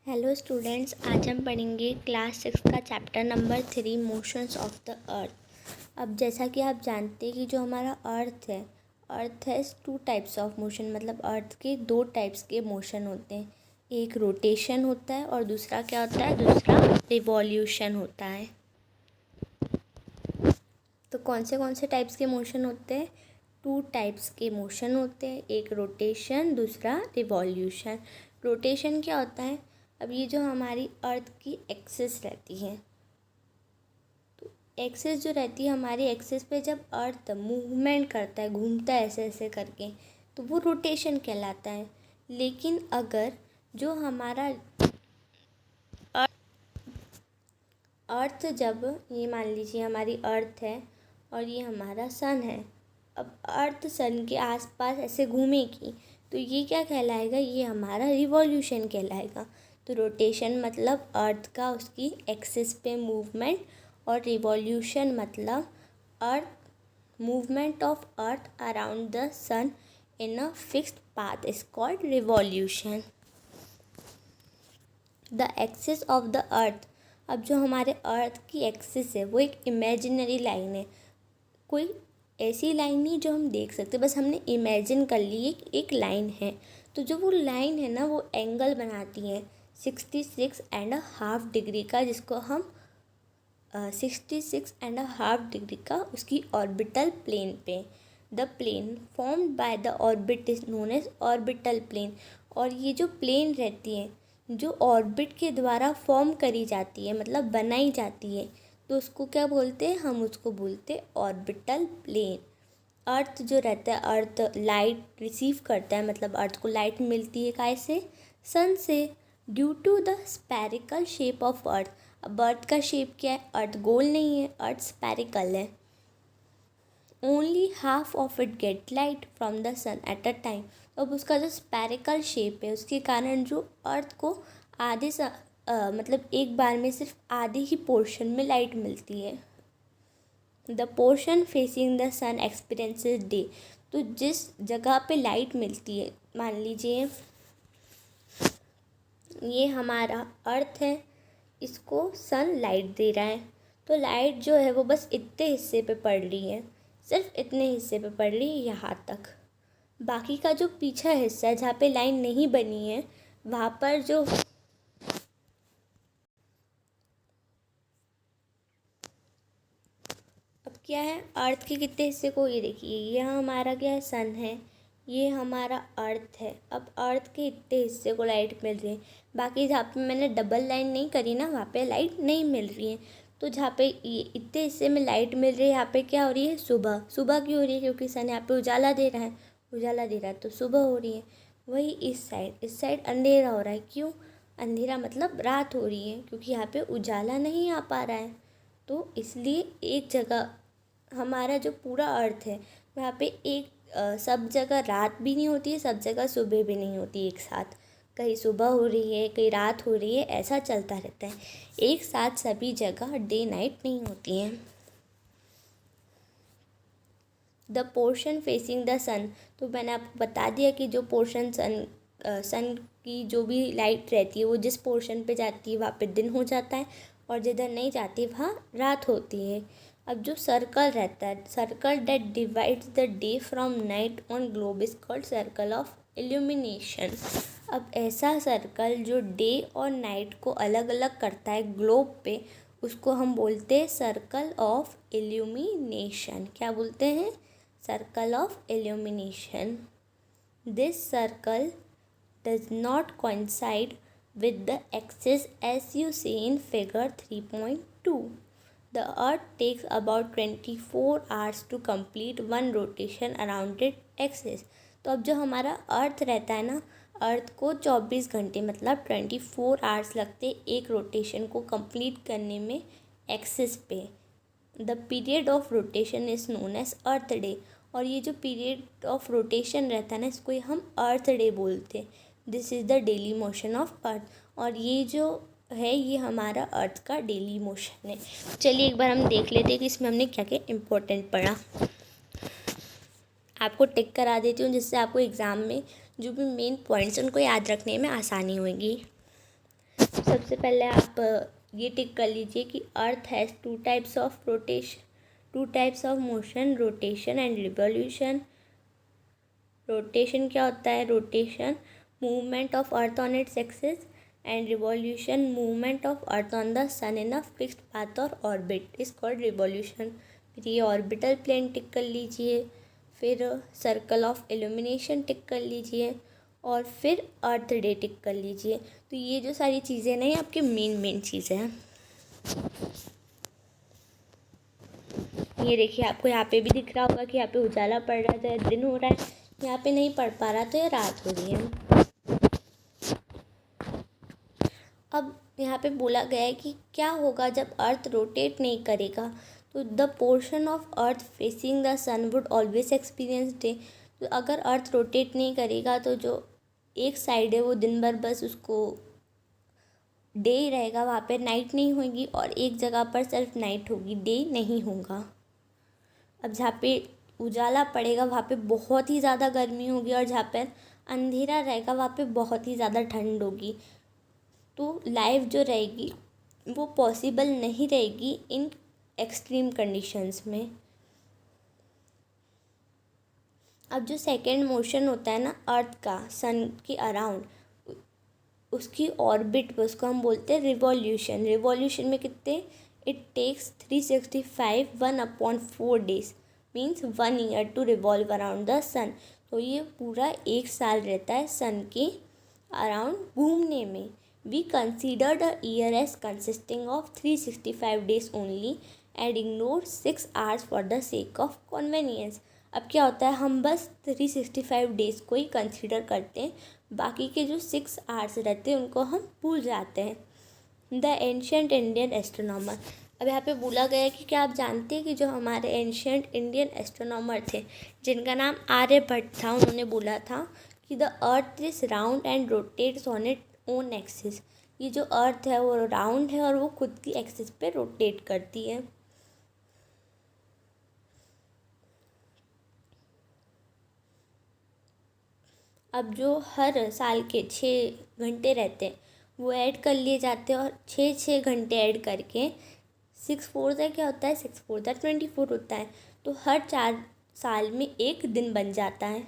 Hello students, आज हम पढ़ेंगे क्लास 6 का chapter number 3 motions of the earth. अब जैसा कि आप जानते हैं कि जो हमारा अर्थ है टू टाइप्स ऑफ मोशन, मतलब अर्थ के दो टाइप्स के मोशन होते हैं। एक रोटेशन होता है और दूसरा क्या होता है, दूसरा रिवॉल्यूशन होता है। तो कौन से टाइप्स के मोशन होते हैं? टू टाइप्स के मोशन होते हैं, एक रोटेशन, दूसरा रिवॉल्यूशन। रोटेशन क्या होता है? अब ये जो हमारी अर्थ की एक्सिस रहती है, तो एक्सिस जो रहती है, हमारी एक्सिस पे जब अर्थ मूवमेंट करता है, घूमता है ऐसे ऐसे करके, तो वो रोटेशन कहलाता है। लेकिन अगर जो हमारा अर्थ, जब ये मान लीजिए हमारी अर्थ है और ये हमारा सन है, अब अर्थ सन के आसपास ऐसे घूमेगी तो ये क्या कहलाएगा? ये हमारा रिवॉल्यूशन कहलाएगा। तो रोटेशन मतलब अर्थ का उसकी एक्सिस पे मूवमेंट, और रिवॉल्यूशन मतलब earth movement of earth around the sun in a fixed path is called revolution. The axis of the earth, अब जो हमारे अर्थ की एक्सिस है वो एक इमेजिनरी लाइन है, कोई ऐसी लाइन नहीं जो हम देख सकते, बस हमने इमेजिन कर ली एक लाइन है। तो जो वो लाइन है ना, वो एंगल बनाती है 66.5 डिग्री का, जिसको हम 66.5 डिग्री का उसकी ऑर्बिटल प्लेन पे। The plane formed by the orbit is known as orbital plane. और ये जो प्लेन रहती है, जो ऑर्बिट के द्वारा फॉर्म करी जाती है, मतलब बनाई जाती है, तो उसको क्या बोलते हैं? हम उसको बोलते हैं ऑर्बिटल प्लेन। अर्थ जो रहता है, अर्थ लाइट रिसीव करता है, मतलब अर्थ को लाइट मिलती है काय से? सन से। Due to the spherical shape of earth. अब अर्थ का शेप क्या है? अर्थ गोल नहीं है, अर्थ स्पेरिकल है। Only half of it get light from the sun at a time. तो अब उसका जो स्पेरिकल शेप है, उसके कारण जो अर्थ को आधे से मतलब एक बार में सिर्फ आधे ही पोर्शन में लाइट मिलती है। The portion facing the sun experiences day. तो जिस जगह पे लाइट मिलती है, मान लीजिए ये हमारा अर्थ है, इसको सन लाइट दे रहा है, तो लाइट जो है वो बस इतने हिस्से पे पड़ रही है, सिर्फ इतने हिस्से पे पड़ रही है यहाँ तक। बाकी का जो पीछा हिस्सा है, जहाँ पे लाइन नहीं बनी है, वहाँ पर जो अब क्या है, अर्थ के कितने हिस्से को, ये देखिए, ये हमारा क्या है? सन है, ये हमारा अर्थ है। अब अर्थ के इतने हिस्से को लाइट मिल रही है, बाकी जहाँ पे मैंने डबल लाइन नहीं करी ना, वहाँ पे लाइट नहीं मिल रही है। तो जहाँ पे ये इतने हिस्से में लाइट मिल रही है, यहाँ पे क्या हो रही है? सुबह। सुबह क्यों हो रही है? क्योंकि सन यहाँ पे उजाला दे रहा है, उजाला दे रहा है तो सुबह हो रही है। वही इस साइड अंधेरा हो रहा है। क्यों अंधेरा? मतलब रात हो रही है, क्योंकि यहाँ पे उजाला नहीं आ पा रहा है। तो इसलिए एक जगह हमारा जो पूरा अर्थ है, वहाँ पे एक सब जगह रात भी नहीं होती है, सब जगह सुबह भी नहीं होती एक साथ। कहीं सुबह हो रही है, कहीं रात हो रही है, ऐसा चलता रहता है। एक साथ सभी जगह डे नाइट नहीं होती है। The portion facing the sun, तो मैंने आपको बता दिया कि जो पोर्शन सन की जो भी लाइट रहती है, वो जिस पोर्शन पे जाती है वहाँ पे दिन हो जाता है, और जिधर नहीं जाती वहाँ रात होती है। अब जो सर्कल रहता है, circle that divides the day from night on globe is called circle of illumination. अब ऐसा सर्कल जो डे और नाइट को अलग अलग करता है ग्लोब पे, उसको हम बोलते हैं सर्कल ऑफ इल्यूमिनेशन। क्या बोलते हैं? Circle of illumination. This circle does not coincide with the axis as you see in figure 3.2. The earth takes about 24 hours to complete one rotation around its axis. तो अब जो हमारा अर्थ रहता है ना, अर्थ को 24 घंटे मतलब 24 आवर्स लगते एक रोटेशन को कंप्लीट करने में एक्सिस पे। The period of rotation is known as earth day. और ये जो पीरियड ऑफ रोटेशन रहता है ना, इसको हम अर्थ डे बोलते हैं। This is the daily motion of earth. और ये जो है, ये हमारा अर्थ का डेली मोशन है। चलिए एक बार हम देख लेते हैं कि इसमें हमने क्या क्या इम्पोर्टेंट पढ़ा। आपको टिक करा देती हूँ, जिससे आपको एग्ज़ाम में जो भी मेन पॉइंट्स हैं उनको याद रखने में आसानी होगी। सबसे पहले आप ये टिक कर लीजिए कि earth has two types of motion, rotation and revolution. Rotation क्या होता है? Rotation movement of earth on its axis, and revolution movement of earth on the sun in a fixed path और ऑर्बिट इज कॉल्ड रिवॉल्यूशन। फिर ये orbital plane टिक कर लीजिए, फिर circle of illumination टिक कर लीजिए, और फिर अर्थ डे टिक कर लीजिए। तो ये जो सारी चीज़ें ना, ये आपके मेन चीज़ें हैं। ये देखिए, आपको यहाँ पे भी दिख रहा होगा कि यहाँ पे उजाला पड़ रहा है तो ये दिन हो रहा है, यहाँ पे नहीं पड़ पा रहा तो ये रात हो रही है। अब यहाँ पे बोला गया है कि क्या होगा जब अर्थ रोटेट नहीं करेगा। तो the portion of earth facing the sun would always experience day. तो अगर अर्थ रोटेट नहीं करेगा तो जो एक साइड है वो दिन भर बस उसको डे ही रहेगा, वहाँ पे नाइट नहीं होगी, और एक जगह पर सिर्फ नाइट होगी, डे नहीं होगा। अब जहाँ पे उजाला पड़ेगा वहाँ पे बहुत ही ज़्यादा गर्मी होगी, और जहाँ पे अंधेरा रहेगा वहाँ पे बहुत ही ज़्यादा ठंड होगी। तो लाइफ जो रहेगी वो पॉसिबल नहीं रहेगी इन एक्सट्रीम कंडीशंस में। अब जो सेकेंड मोशन होता है ना अर्थ का सन के अराउंड, उसकी ऑर्बिट पे, उसको हम बोलते हैं रिवॉल्यूशन। रिवॉल्यूशन में कितने? It takes 365 1/4 days, means 1 year to revolve around the sun. तो ये पूरा 1 साल रहता है सन के अराउंड घूमने में। We consider the year as consisting of 365 days only and ignore 6 hours for the sake of convenience. अब क्या होता है, हम बस 365 डेज़ को ही कंसिडर करते हैं, बाकी के जो 6 hours रहते हैं उनको हम भूल जाते हैं। The ancient Indian astronomer. अब यहाँ पे बोला गया है कि क्या आप जानते हैं कि जो हमारे एंशियंट इंडियन एस्ट्रोनॉमर थे जिनका नाम आर्यभट्ट था, उन्होंने बोला था कि the earth is round and rotates on it own axis. ये जो अर्थ है वो राउंड है और वो खुद की एक्सिस पे रोटेट करती है। अब जो हर साल के 6 घंटे रहते हैं वो ऐड कर लिए जाते हैं, और 6 घंटे ऐड करके 6 4 क्या होता है, 6 4 24 होता है। तो हर 4 साल में एक दिन बन जाता है।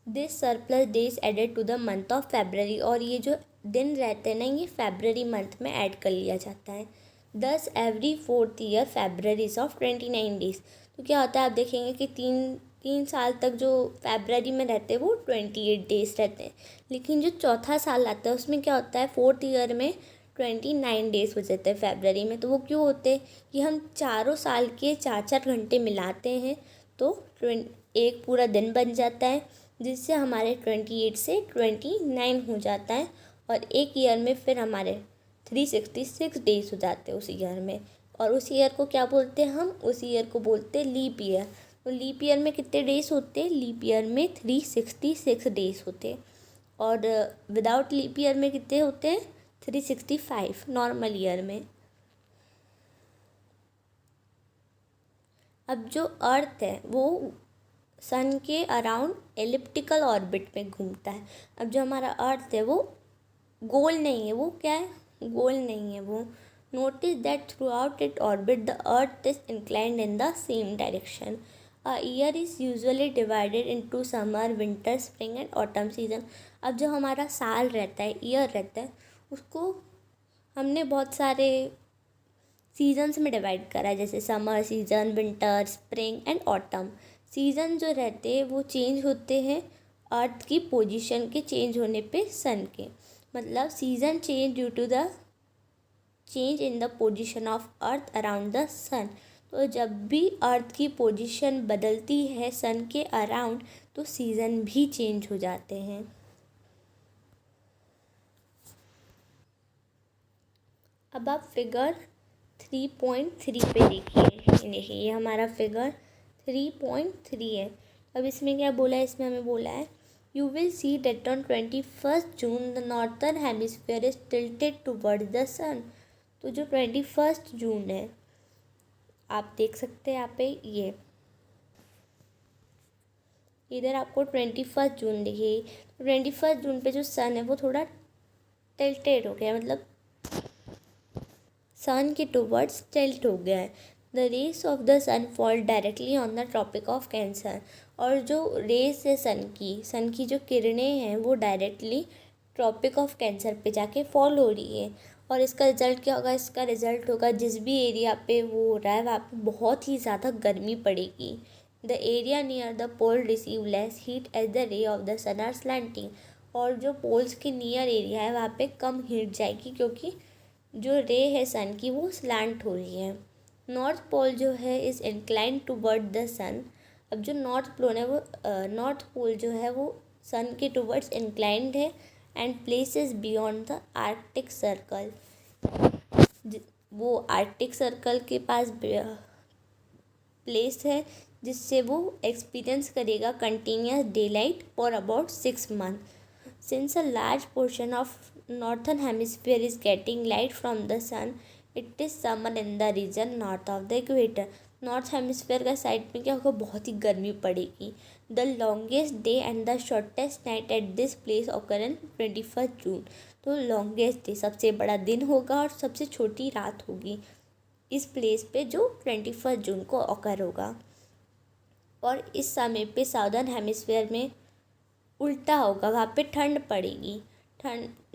This surplus days added to the month of February. और ये जो दिन रहते हैं ना, ये फेबररी मंथ में ऐड कर लिया जाता है। Thus every 4th year Februarys of 29 days। तो क्या होता है, आप देखेंगे कि तीन साल तक जो फेबररी में रहते हैं वो 28 days रहते हैं, लेकिन जो चौथा साल आता है उसमें क्या होता है, 4th year में 29 days हो जाते हैं फेबररी में। तो वो क्यों होते हैं कि हम चारों साल के 4 घंटे मिलाते हैं तो एक पूरा दिन बन जाता है, जिससे हमारे 28 से 29 हो जाता है, और एक ईयर में फिर हमारे 366 डेज हो जाते हैं उस ईयर में। और उस ईयर को क्या बोलते हैं हम? उस ईयर को बोलते हैं लीप ईयर। तो लीप ईयर में कितने डेज होते हैं? लीप ईयर में 366 डेज होते हैं। और विदाउट लीप ईयर में कितने होते हैं? 365 नॉर्मल ईयर में। अब जो अर्थ है वो सन के अराउंड एलिप्टिकल ऑर्बिट में घूमता है। अब जो हमारा अर्थ है वो गोल नहीं है, वो क्या है? गोल नहीं है वो। Notice that through out it orbit the earth is inclined in the same direction. A year is usually divided into summer, winter, spring and autumn season. अब जो हमारा साल रहता है, ईयर रहता है, उसको हमने बहुत सारे सीजन्स में डिवाइड करा है, जैसे summer season, winter, spring and autumn. Season जो रहते हैं वो चेंज होते हैं अर्थ की पोजीशन के चेंज होने पे सन के। मतलब season change due to the change in the position of earth around the sun. तो जब भी अर्थ की पोजीशन बदलती है सन के अराउंड तो सीज़न भी चेंज हो जाते हैं। अब आप फिगर 3.3 पे देखिए, ये हमारा फिगर 3.3 है। अब इसमें क्या बोला है? इसमें हमें बोला है you will see date on 21 June the northern hemisphere is tilted towards the sun. तो जो 21 जून है, आप देख सकते हैं यहाँ पे, ये इधर आपको 21 जून दिखेगी। तो 21 जून पे जो सन है वो थोड़ा टिल्टेड हो गया, मतलब सन के टूवर्ड्स टिल्ट हो गया है। The rays of the sun fall directly on the tropic of cancer. और जो रेस है सन की जो किरणें हैं वो डायरेक्टली ट्रॉपिक ऑफ कैंसर पे जाके फॉल हो रही है। और इसका रिज़ल्ट क्या होगा? इसका रिज़ल्ट होगा जिस भी एरिया पे वो हो रहा है वहाँ पे बहुत ही ज़्यादा गर्मी पड़ेगी। The area near the pole receive less heat as the ray of the sun are slanting. और जो पोल्स के नियर एरिया है वहाँ पे कम हीट जाएगी क्योंकि जो रे है सन की वो स्लैंट हो रही है। नॉर्थ पोल जो है is incline toward the sun. अब जो नॉर्थ पोल जो है वो सन के टूवर्ड्स इंक्लाइंड है and places beyond the arctic circle. वो आर्कटिक सर्कल के पास प्लेस है जिससे वो एक्सपीरियंस करेगा continuous day light for about 6 month. Since a large portion of northern hemisphere is getting light from the sun, it is summer in the region north of the equator. North hemisphere का side में क्या होगा? बहुत ही गर्मी पड़ेगी। The longest day and the shortest night at this place occur in 21 जून। तो longest day सबसे बड़ा दिन होगा और सबसे छोटी रात होगी इस प्लेस पे जो 21 जून को ऑकर होगा। और इस समय पे साउदर्न हेमिस्फीयर में उल्टा होगा, वहाँ पे ठंड पड़ेगी।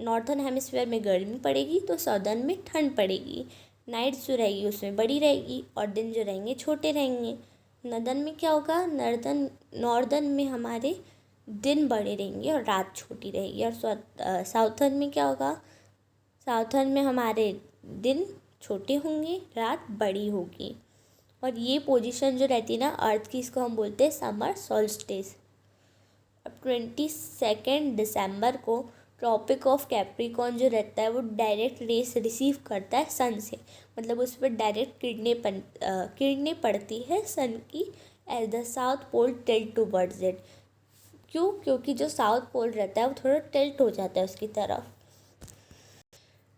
नॉर्थन हेमिस्फीयर में गर्मी पड़ेगी तो साउदर्न में ठंड पड़ेगी। नाइट्स जो रहेगी उसमें बड़ी रहेगी और दिन जो रहेंगे छोटे रहेंगे। नॉर्दर्न में क्या होगा? नॉर्दर्न में हमारे दिन बड़े रहेंगे और रात छोटी रहेगी। और साउथर्न में क्या होगा? साउथर्न में हमारे दिन छोटे होंगे, रात बड़ी होगी। और ये पोजीशन जो रहती है ना अर्थ की, इसको हम बोलते हैं समर सोल्स्टिस। अब 22 दिसंबर को ट्रॉपिक ऑफ कैप्रिकॉर्न जो रहता है वो डायरेक्ट रेस रिसीव करता है सन से, मतलब उस पर डायरेक्ट किरणें पड़ती है सन की as the south pole tilt towards it. क्यों? क्योंकि जो साउथ पोल रहता है वो थोड़ा टिल्ट हो जाता है उसकी तरफ।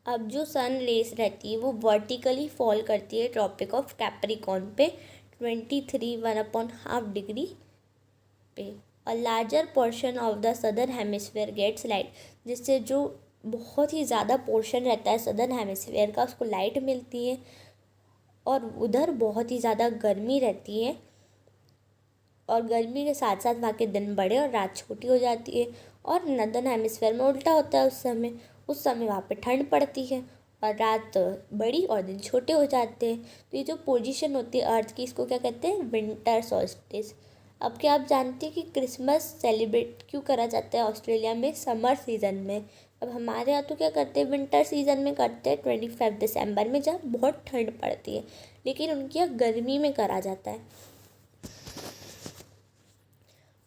अब जो सन रेस रहती है वो वर्टिकली फॉल करती है ट्रॉपिक ऑफ कैप्रिकॉर्न पे 23 डिग्री पे। A larger portion of the southern hemisphere gets light, जिससे जो बहुत ही ज़्यादा पोर्शन रहता है सदर्न हेमिस्फीयर का उसको लाइट मिलती है। और उधर बहुत ही ज़्यादा गर्मी रहती है और गर्मी के साथ साथ वहाँ के दिन बड़े और रात छोटी हो जाती है। और नॉर्दर्न हेमिस्फीयर में उल्टा होता है, उस समय वहाँ पे ठंड पड़ती है और रात बड़ी और दिन छोटे हो जाते हैं। तो ये जो पोजीशन होती है अर्थ की, इसको क्या कहते हैं? Winter solstice. अब क्या आप जानते हैं कि क्रिसमस सेलिब्रेट क्यों करा जाता है ऑस्ट्रेलिया में समर सीज़न में? अब हमारे यहाँ तो क्या करते हैं? विंटर सीज़न में करते हैं 25 दिसंबर में जब बहुत ठंड पड़ती है, लेकिन उनके यहाँ गर्मी में करा जाता है।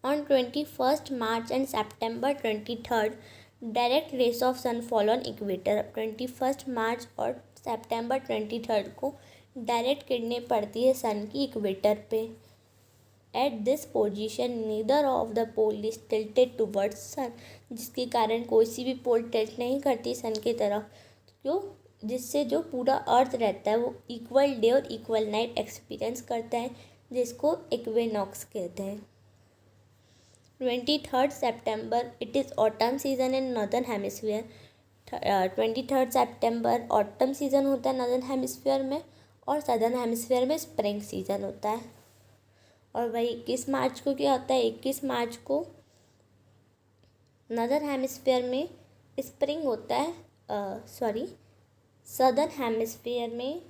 On 21st March and September 23rd, direct rays of sun fall on equator. 21 मार्च और सितंबर 23 को डायरेक्ट किरणें पड़ती है सन की इक्वेटर पे। At this position neither of the pole is tilted towards sun, जिसके कारण कोई सी भी पोल टिल्ट नहीं करती सन की तरफ। क्यों? जिससे जो पूरा अर्थ रहता है वो इक्वल डे और इक्वल नाइट एक्सपीरियंस करता है, जिसको इक्विनॉक्स कहते हैं। 23 सितंबर it is autumn season in northern hemisphere. 23 सितंबर ऑटम सीज़न होता है नॉर्दर्न हेमिस्फीयर में और सदर्न हेमिस्फीयर में स्प्रिंग सीज़न होता है। और वही 21 मार्च को क्या होता है? 21 मार्च को नॉर्दर्न हेमिस्फीयर में स्प्रिंग होता है, सदर्न हेमिस्फीयर में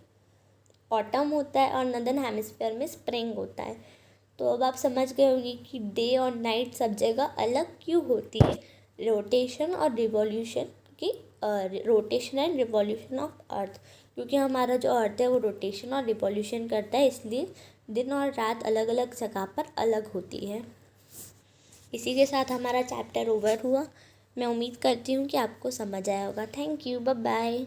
ऑटम होता है और नॉर्दर्न हेमिस्फीयर में स्प्रिंग होता है। तो अब आप समझ गए होंगे कि डे और नाइट सब जगह अलग क्यों होती है। रोटेशन और रिवॉल्यूशन की rotation and revolution of earth, क्योंकि हमारा जो अर्थ है वो रोटेशन और रिवॉल्यूशन करता है, इसलिए दिन और रात अलग अलग जगह पर अलग होती है। इसी के साथ हमारा चैप्टर ओवर हुआ। मैं उम्मीद करती हूँ कि आपको समझ आया होगा। Thank you, bye bye.